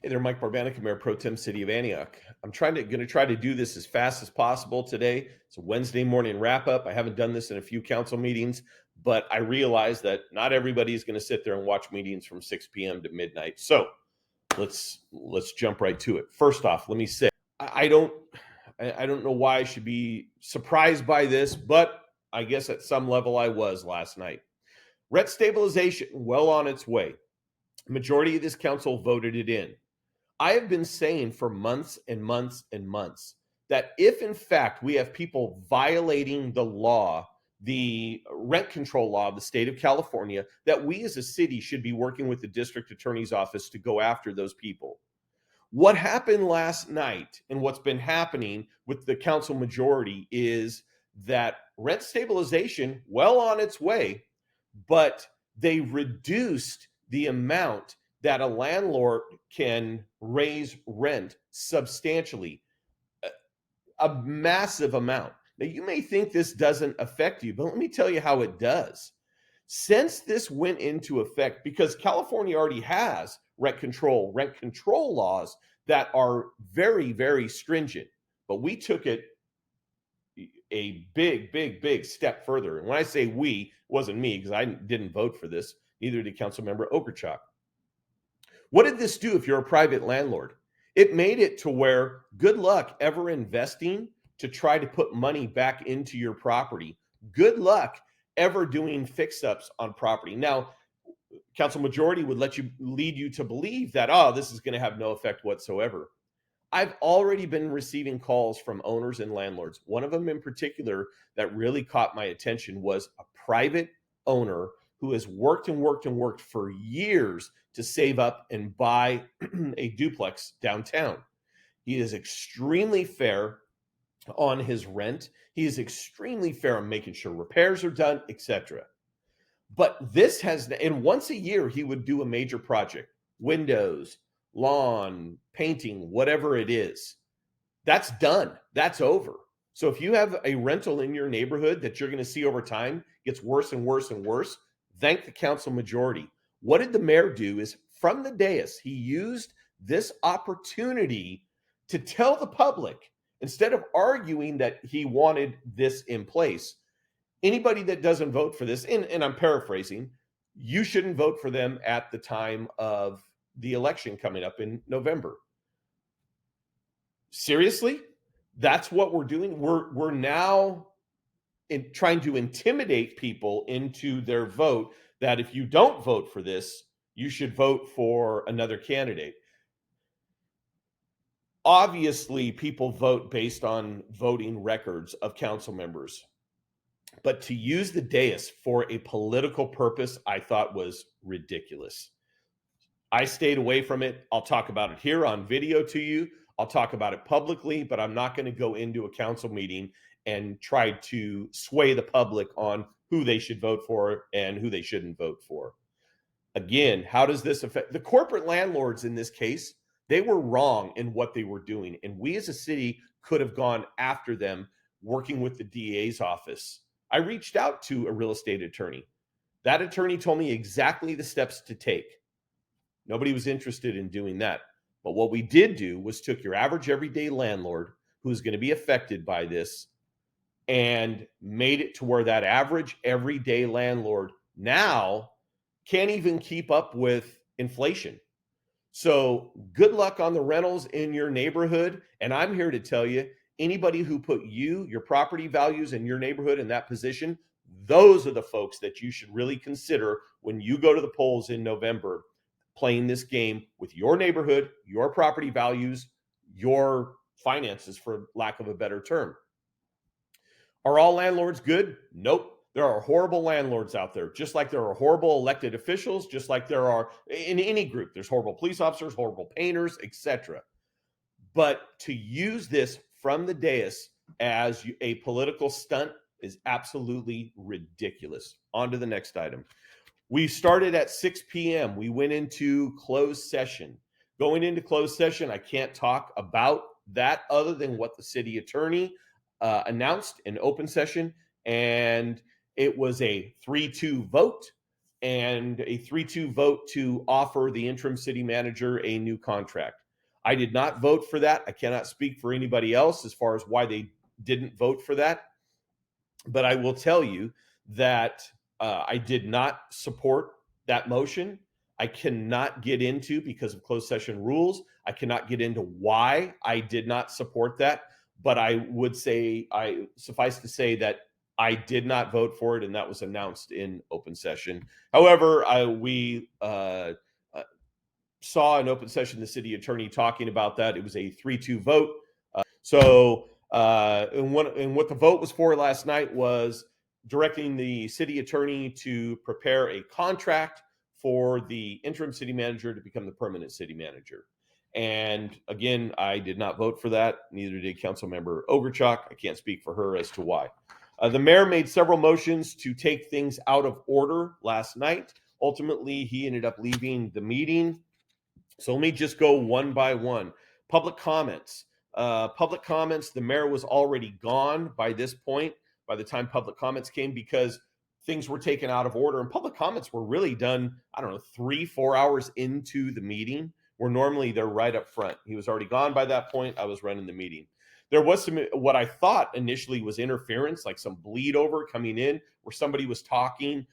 Hey there, Mike Barbanica, Mayor Pro Tem, City of Antioch. I'm going to try to do this as fast as possible today. It's a Wednesday morning wrap up. I haven't done this in a few council meetings, but I realize that not everybody is going to sit there and watch meetings from 6 p.m. to midnight. So let's jump right to it. First off, let me say I don't know why I should be surprised by this, but I guess at some level I was last night. Rent stabilization well on its way. Majority of this council voted it in. I have been saying for months and months and months that if in fact we have people violating the law, the rent control law of the state of California, that we as a city should be working with the district attorney's office to go after those people. What happened last night and what's been happening with the council majority is that rent stabilization well on its way, but they reduced the amount that a landlord can raise rent substantially, a massive amount. Now, you may think this doesn't affect you, but let me tell you how it does. Since this went into effect, because California already has rent control laws that are very, very stringent, but we took it a big step further. And when I say we, it wasn't me because I didn't vote for this, neither did Councilmember Okerchuk. What did this do if you're a private landlord? It made it to where good luck ever investing to try to put money back into your property. Good luck ever doing fix-ups on property. Now, council majority would lead you to believe that, this is going to have no effect whatsoever. I've already been receiving calls from owners and landlords. One of them in particular that really caught my attention was a private owner who has worked for years to save up and buy a duplex downtown. He is extremely fair on his rent. He is extremely fair on making sure repairs are done, etc. But this has, and once a year, he would do a major project, windows, lawn, painting, whatever it is. That's done. That's over. So if you have a rental in your neighborhood that you're going to see over time gets worse and worse and worse, thank the council majority. What did the mayor do is from the dais, he used this opportunity to tell the public, instead of arguing that he wanted this in place, anybody that doesn't vote for this, and I'm paraphrasing, you shouldn't vote for them at the time of the election coming up in November. Seriously? That's what we're doing? We're now trying to intimidate people into their vote that if you don't vote for this, you should vote for another candidate. Obviously, people vote based on voting records of council members. But to use the dais for a political purpose, I thought was ridiculous. I stayed away from it. I'll talk about it here on video to you. I'll talk about it publicly, but I'm not going to go into a council meeting and try to sway the public on who they should vote for and who they shouldn't vote for. Again, how does this affect the corporate landlords in this case? They were wrong in what they were doing. And we as a city could have gone after them working with the DA's office. I reached out to a real estate attorney. That attorney told me exactly the steps to take. Nobody was interested in doing that. But what we did do was took your average everyday landlord who's going to be affected by this and made it to where that average everyday landlord now can't even keep up with inflation. So good luck on the rentals in your neighborhood. And I'm here to tell you, anybody who put your property values in your neighborhood in that position, those are the folks that you should really consider when you go to the polls in November, playing this game with your neighborhood, your property values, your finances, for lack of a better term. Are all landlords good? Nope. There are horrible landlords out there, just like there are horrible elected officials, just like there are in any group. There's horrible police officers, horrible painters, etc. But to use this from the dais as a political stunt is absolutely ridiculous. On to the next item. We started at 6 p.m. We went into closed session. Going into closed session, I can't talk about that other than what the city attorney announced in open session. And it was a 3-2 vote and a 3-2 vote to offer the interim city manager a new contract. I did not vote for that. I cannot speak for anybody else as far as why they didn't vote for that. But I will tell you that I did not support that motion. I cannot get into, because of closed session rules, I cannot get into why I did not support that. But I would say, suffice to say that I did not vote for it, and that was announced in open session. However, we saw in open session the city attorney talking about that. It was a 3-2 vote. And what the vote was for last night was directing the city attorney to prepare a contract for the interim city manager to become the permanent city manager. And again, I did not vote for that. Neither did Councilmember Ogerchuk. I can't speak for her as to why. The mayor made several motions to take things out of order last night. Ultimately, he ended up leaving the meeting. So let me just go one by one. Public comments. The mayor was already gone by this point, by the time public comments came, because things were taken out of order. And public comments were really done, 3-4 hours into the meeting, where normally they're right up front. He was already gone by that point. I was running the meeting. There was some, what I thought initially was interference, like some bleed over coming in, where somebody was talking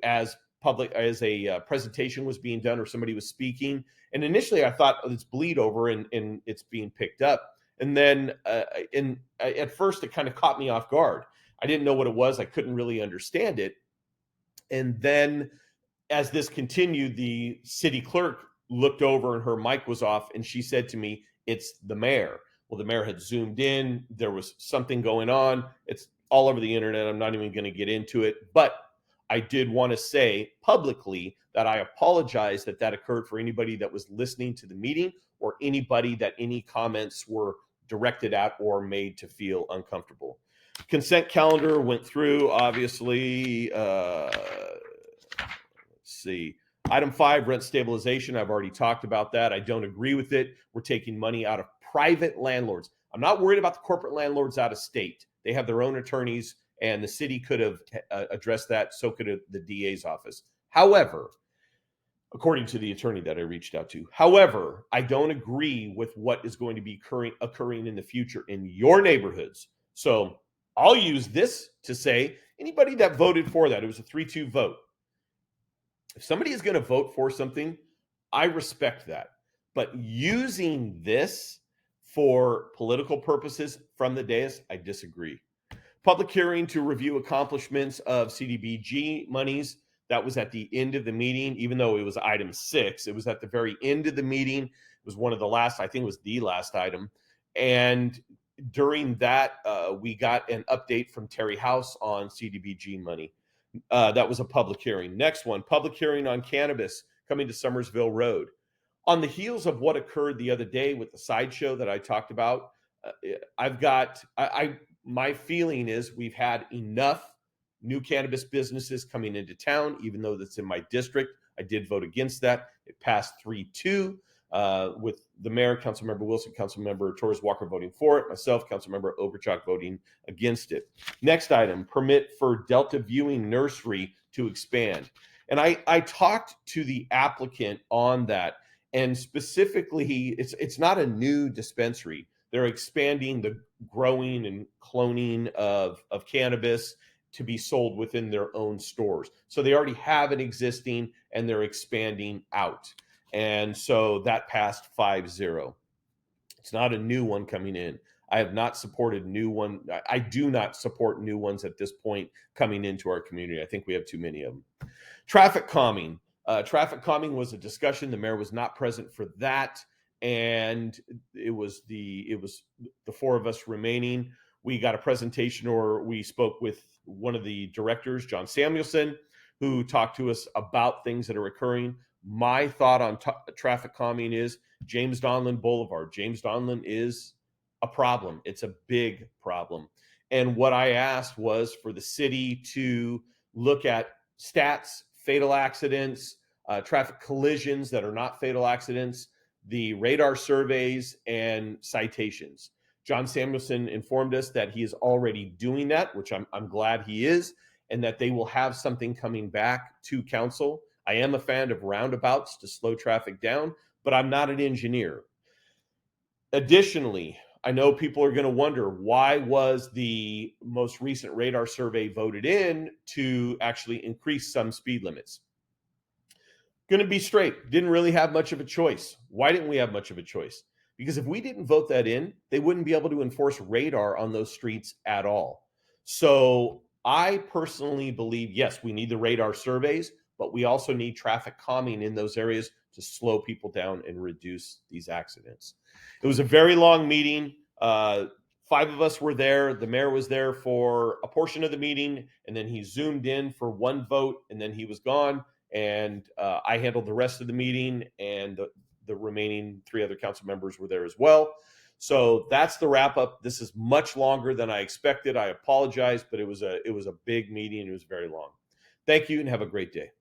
as a presentation was being done, or somebody was speaking. And initially I thought, it's bleed over and it's being picked up. And then at first it kind of caught me off guard. I didn't know what it was. I couldn't really understand it. And then as this continued, the city clerk looked over and her mic was off, and she said to me, "It's the mayor." Well, the mayor had zoomed in. There was something going on. It's all over the internet. I'm not even going to get into it. But I did want to say publicly that I apologize that occurred for anybody that was listening to the meeting, or anybody that any comments were directed at or made to feel uncomfortable. Consent calendar went through, obviously. Let's see. Item 5, rent stabilization. I've already talked about that. I don't agree with it. We're taking money out of private landlords. I'm not worried about the corporate landlords out of state. They have their own attorneys, and the city could have addressed that. So could have the DA's office. However, according to the attorney that I reached out to. However, I don't agree with what is going to be occurring in the future in your neighborhoods. So I'll use this to say, anybody that voted for that, it was a 3-2 vote. If somebody is going to vote for something, I respect that. But using this for political purposes from the dais, I disagree. Public hearing to review accomplishments of CDBG monies. That was at the end of the meeting, even though it was item 6. It was at the very end of the meeting. It was one of the last, I think it was the last item. And during that, we got an update from Terry House on CDBG money. That was a public hearing. Next one, public hearing on cannabis coming to Summersville Road. On the heels of what occurred the other day with the sideshow that I talked about, my feeling is we've had enough new cannabis businesses coming into town, even though that's in my district. I did vote against that. It passed 3-2 with the mayor, Councilmember Wilson, Councilmember Torres Walker voting for it, myself, Councilmember Ogerchuk voting against it. Next item, permit for Delta Viewing Nursery to expand. And I talked to the applicant on that, and specifically, it's not a new dispensary. They're expanding the growing and cloning of cannabis to be sold within their own stores. So they already have an existing, and they're expanding out. And so that passed 5-0. It's not a new one coming in. I have not supported new one. I do not support new ones at this point coming into our community. I think we have too many of them. Traffic calming. Traffic calming was a discussion. The mayor was not present for that, and it was the 4 of us remaining. We got a presentation, or we spoke with one of the directors, John Samuelson, who talked to us about things that are occurring. My thought on traffic calming is James Donlin Boulevard. James Donlin is a problem. It's a big problem. And what I asked was for the city to look at stats, fatal accidents, traffic collisions that are not fatal accidents, the radar surveys, and citations. John Samuelson informed us that he is already doing that, which I'm glad he is. and that they will have something coming back to council. I am a fan of roundabouts to slow traffic down, but I'm not an engineer. Additionally, I know people are going to wonder, why was the most recent radar survey voted in to actually increase some speed limits? Going to be straight, didn't really have much of a choice. Why didn't we have much of a choice? Because if we didn't vote that in, they wouldn't be able to enforce radar on those streets at all. So I personally believe, yes, we need the radar surveys, but we also need traffic calming in those areas to slow people down and reduce these accidents. It was a very long meeting. 5 of us were there. The mayor was there for a portion of the meeting, and then he zoomed in for one vote, and then he was gone. And I handled the rest of the meeting, and the remaining 3 other council members were there as well. So that's the wrap up. This is much longer than I expected. I apologize, but it was a big meeting. It was very long. Thank you, and have a great day.